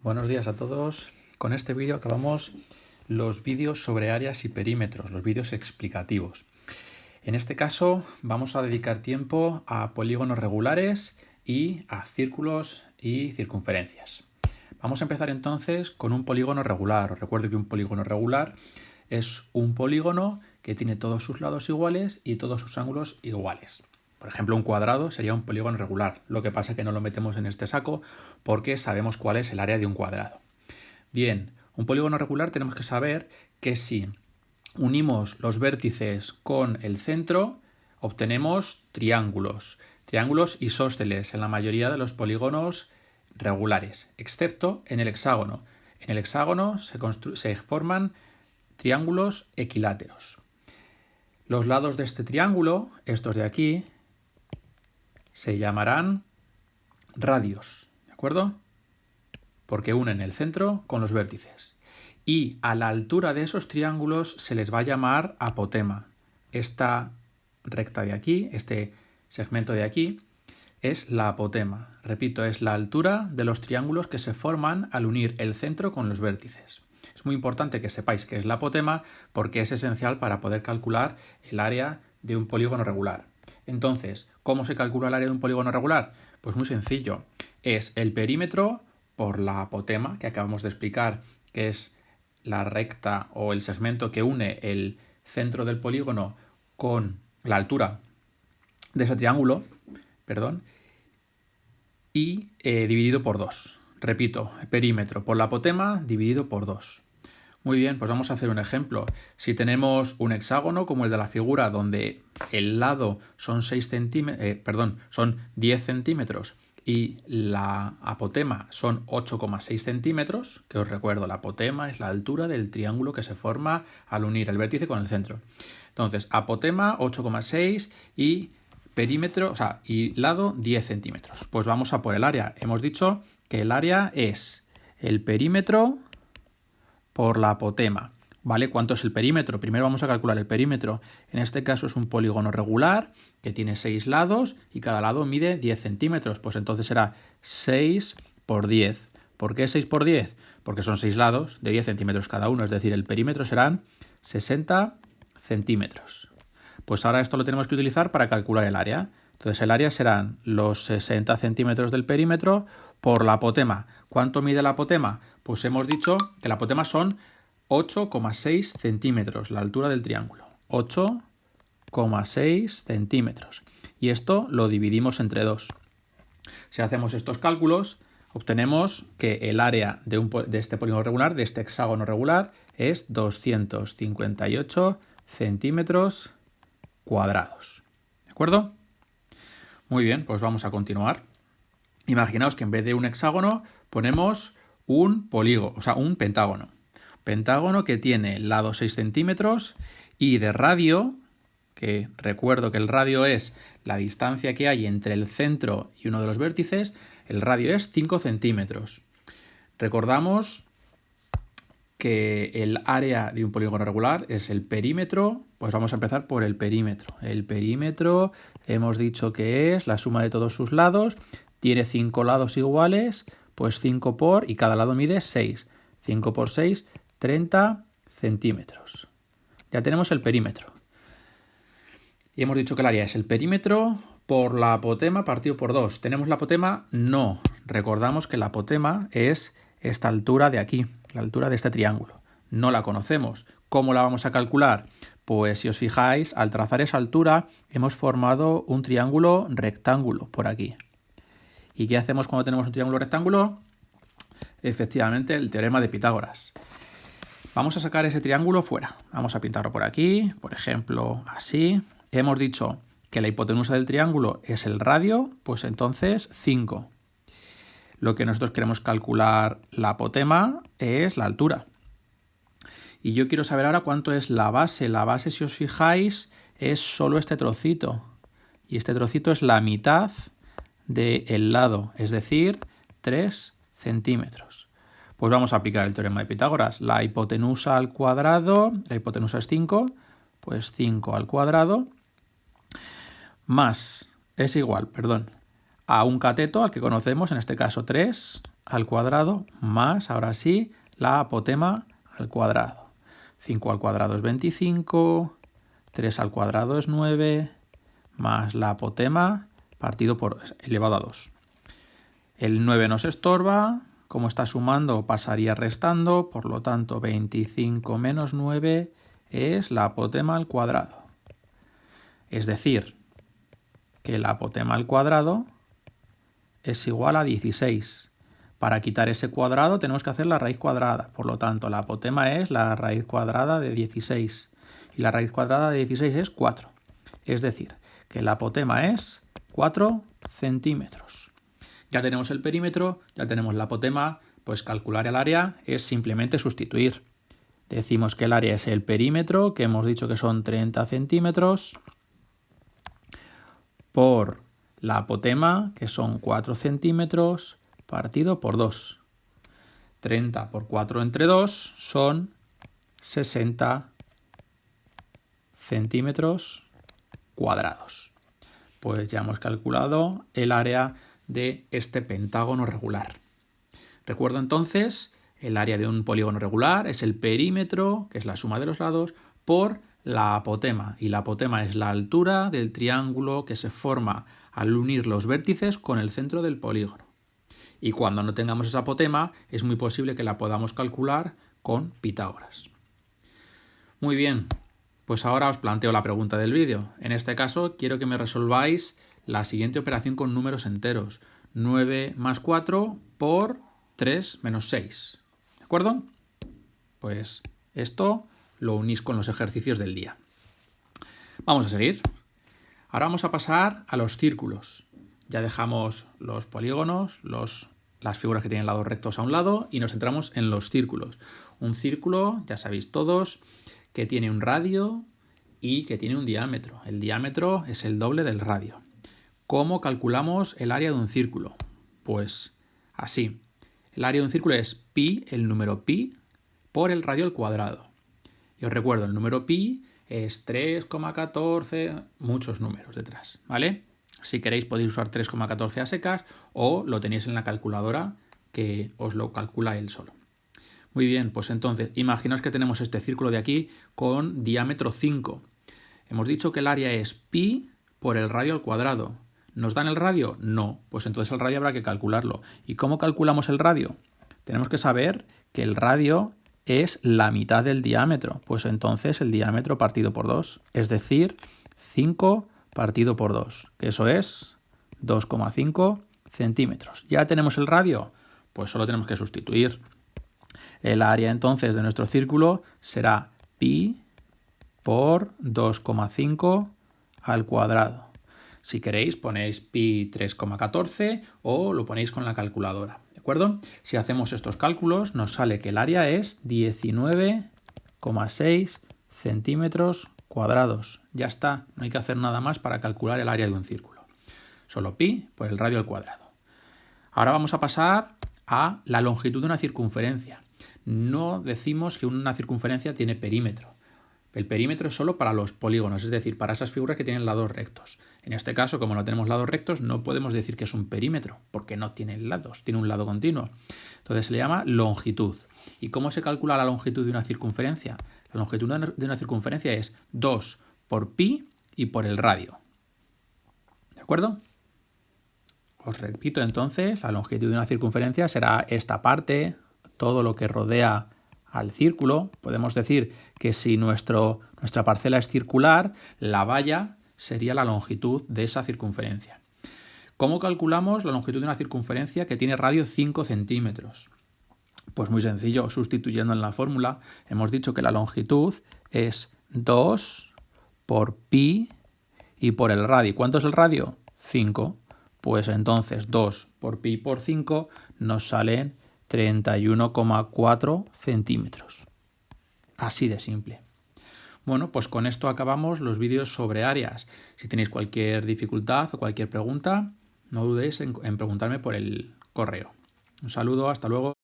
Buenos días a todos. Con este vídeo acabamos los vídeos sobre áreas y perímetros, los vídeos explicativos. En este caso vamos a dedicar tiempo a polígonos regulares y a círculos y circunferencias. Vamos a empezar entonces con un polígono regular. Os recuerdo que un polígono regular es un polígono que tiene todos sus lados iguales y todos sus ángulos iguales. Por ejemplo, un cuadrado sería un polígono regular. Lo que pasa es que no lo metemos en este saco porque sabemos cuál es el área de un cuadrado. Bien, un polígono regular tenemos que saber que si unimos los vértices con el centro, obtenemos triángulos. Triángulos isósceles en la mayoría de los polígonos regulares, excepto en el hexágono. En el hexágono se forman triángulos equiláteros. Los lados de este triángulo, estos de aquí, se llamarán radios, ¿de acuerdo? Porque unen el centro con los vértices. Y a la altura de esos triángulos se les va a llamar apotema. Esta recta de aquí, este segmento de aquí, es la apotema. Repito, es la altura de los triángulos que se forman al unir el centro con los vértices. Es muy importante que sepáis qué es la apotema porque es esencial para poder calcular el área de un polígono regular. Entonces, ¿cómo se calcula el área de un polígono regular? Pues muy sencillo. Es el perímetro por la apotema que acabamos de explicar, que es la recta o el segmento que une el centro del polígono con la altura de ese triángulo, y dividido por 2. Repito, perímetro por la apotema dividido por 2. Muy bien, pues vamos a hacer un ejemplo. Si tenemos un hexágono como el de la figura donde el lado son 10 centímetros y la apotema son 8,6 centímetros, que os recuerdo, la apotema es la altura del triángulo que se forma al unir el vértice con el centro. Entonces, apotema 8,6 y perímetro, y lado 10 centímetros. Pues vamos a por el área. Hemos dicho que el área es el perímetro por la apotema. ¿Vale? ¿Cuánto es el perímetro? Primero vamos a calcular el perímetro. En este caso es un polígono regular que tiene 6 lados y cada lado mide 10 centímetros. Pues entonces será 6 por 10. ¿Por qué 6 por 10? Porque son 6 lados de 10 centímetros cada uno. Es decir, el perímetro serán 60 centímetros. Pues ahora esto lo tenemos que utilizar para calcular el área. Entonces el área serán los 60 centímetros del perímetro por la apotema. ¿Cuánto mide la apotema? Pues hemos dicho que la apotema son 8,6 centímetros, la altura del triángulo. 8,6 centímetros. Y esto lo dividimos entre 2. Si hacemos estos cálculos, obtenemos que el área de este polígono regular, de este hexágono regular, es 258 centímetros cuadrados. ¿De acuerdo? Muy bien, pues vamos a continuar. Imaginaos que en vez de un hexágono ponemos un polígono, un pentágono. Pentágono que tiene lado 6 centímetros y de radio, que recuerdo que el radio es la distancia que hay entre el centro y uno de los vértices, el radio es 5 centímetros. Recordamos que el área de un polígono regular es el perímetro, pues vamos a empezar por el perímetro. El perímetro hemos dicho que es la suma de todos sus lados, tiene 5 lados iguales, pues 5 por, y cada lado mide 6. 5 por 6, 30 centímetros. Ya tenemos el perímetro. Y hemos dicho que el área es el perímetro por la apotema partido por 2. ¿Tenemos la apotema? No. Recordamos que la apotema es esta altura de aquí, la altura de este triángulo. No la conocemos. ¿Cómo la vamos a calcular? Pues si os fijáis, al trazar esa altura hemos formado un triángulo rectángulo por aquí. ¿Y qué hacemos cuando tenemos un triángulo rectángulo? Efectivamente, el teorema de Pitágoras. Vamos a sacar ese triángulo fuera. Vamos a pintarlo por aquí, por ejemplo, así. Hemos dicho que la hipotenusa del triángulo es el radio, pues entonces 5. Lo que nosotros queremos calcular la apotema es la altura. Y yo quiero saber ahora cuánto es la base. La base, si os fijáis, es solo este trocito. Y este trocito es la mitad del lado, es decir, 3 centímetros. Pues vamos a aplicar el teorema de Pitágoras. La hipotenusa al cuadrado, la hipotenusa es 5, pues 5 al cuadrado, es igual a un cateto al que conocemos, en este caso 3, al cuadrado más, ahora sí, la apotema al cuadrado. 5 al cuadrado es 25, 3 al cuadrado es 9, más la apotema partido por elevado a 2. El 9 nos estorba, como está sumando pasaría restando, por lo tanto 25 menos 9 es la apotema al cuadrado. Es decir, que la apotema al cuadrado es igual a 16. Para quitar ese cuadrado tenemos que hacer la raíz cuadrada. Por lo tanto, la apotema es la raíz cuadrada de 16. Y la raíz cuadrada de 16 es 4. Es decir, que la apotema es 4 centímetros. Ya tenemos el perímetro, ya tenemos la apotema, pues calcular el área es simplemente sustituir. Decimos que el área es el perímetro, que hemos dicho que son 30 centímetros, por la apotema, que son 4 centímetros, partido por 2. 30 por 4 entre 2 son 60 centímetros cuadrados. Pues ya hemos calculado el área de este pentágono regular. Recuerdo entonces, el área de un polígono regular es el perímetro, que es la suma de los lados, por la apotema. Y la apotema es la altura del triángulo que se forma al unir los vértices con el centro del polígono. Y cuando no tengamos esa apotema, es muy posible que la podamos calcular con Pitágoras. Muy bien, pues ahora os planteo la pregunta del vídeo. En este caso, quiero que me resolváis la siguiente operación con números enteros. 9 más 4 por 3 menos 6. ¿De acuerdo? Pues esto lo unís con los ejercicios del día. Vamos a seguir. Ahora vamos a pasar a los círculos. Ya dejamos los polígonos, las figuras que tienen lados rectos a un lado y nos centramos en los círculos. Un círculo, ya sabéis todos, que tiene un radio y que tiene un diámetro. El diámetro es el doble del radio. ¿Cómo calculamos el área de un círculo? Pues así. El área de un círculo es pi, el número pi, por el radio al cuadrado. Y os recuerdo, el número pi es 3,14, muchos números detrás, ¿vale? Si queréis podéis usar 3,14 a secas o lo tenéis en la calculadora que os lo calcula él solo. Muy bien, pues entonces, imaginaos que tenemos este círculo de aquí con diámetro 5. Hemos dicho que el área es pi por el radio al cuadrado. ¿Nos dan el radio? No, pues entonces el radio habrá que calcularlo. ¿Y cómo calculamos el radio? Tenemos que saber que el radio es la mitad del diámetro. Pues entonces el diámetro partido por 2, es decir, 5 partido por 2, que eso es 2,5 centímetros. ¿Ya tenemos el radio? Pues solo tenemos que sustituir. El área entonces de nuestro círculo será pi por 2,5 al cuadrado. Si queréis ponéis pi 3,14 o lo ponéis con la calculadora, ¿de acuerdo? Si hacemos estos cálculos nos sale que el área es 19,6 centímetros cuadrados. Ya está, no hay que hacer nada más para calcular el área de un círculo. Solo pi por el radio al cuadrado. Ahora vamos a pasar a la longitud de una circunferencia. No decimos que una circunferencia tiene perímetro. El perímetro es solo para los polígonos, es decir, para esas figuras que tienen lados rectos. En este caso, como no tenemos lados rectos, no podemos decir que es un perímetro, porque no tiene lados, tiene un lado continuo. Entonces se le llama longitud. ¿Y cómo se calcula la longitud de una circunferencia? La longitud de una circunferencia es 2 por pi y por el radio. ¿De acuerdo? Os repito entonces, la longitud de una circunferencia será esta parte, todo lo que rodea al círculo. Podemos decir que si nuestra parcela es circular, la valla sería la longitud de esa circunferencia. ¿Cómo calculamos la longitud de una circunferencia que tiene radio 5 centímetros? Pues muy sencillo, sustituyendo en la fórmula, hemos dicho que la longitud es 2 por pi y por el radio. ¿Cuánto es el radio? 5. Pues entonces 2 por pi por 5 nos salen 31,4 centímetros. Así de simple. Bueno, pues con esto acabamos los vídeos sobre áreas. Si tenéis cualquier dificultad o cualquier pregunta, no dudéis en preguntarme por el correo. Un saludo, hasta luego.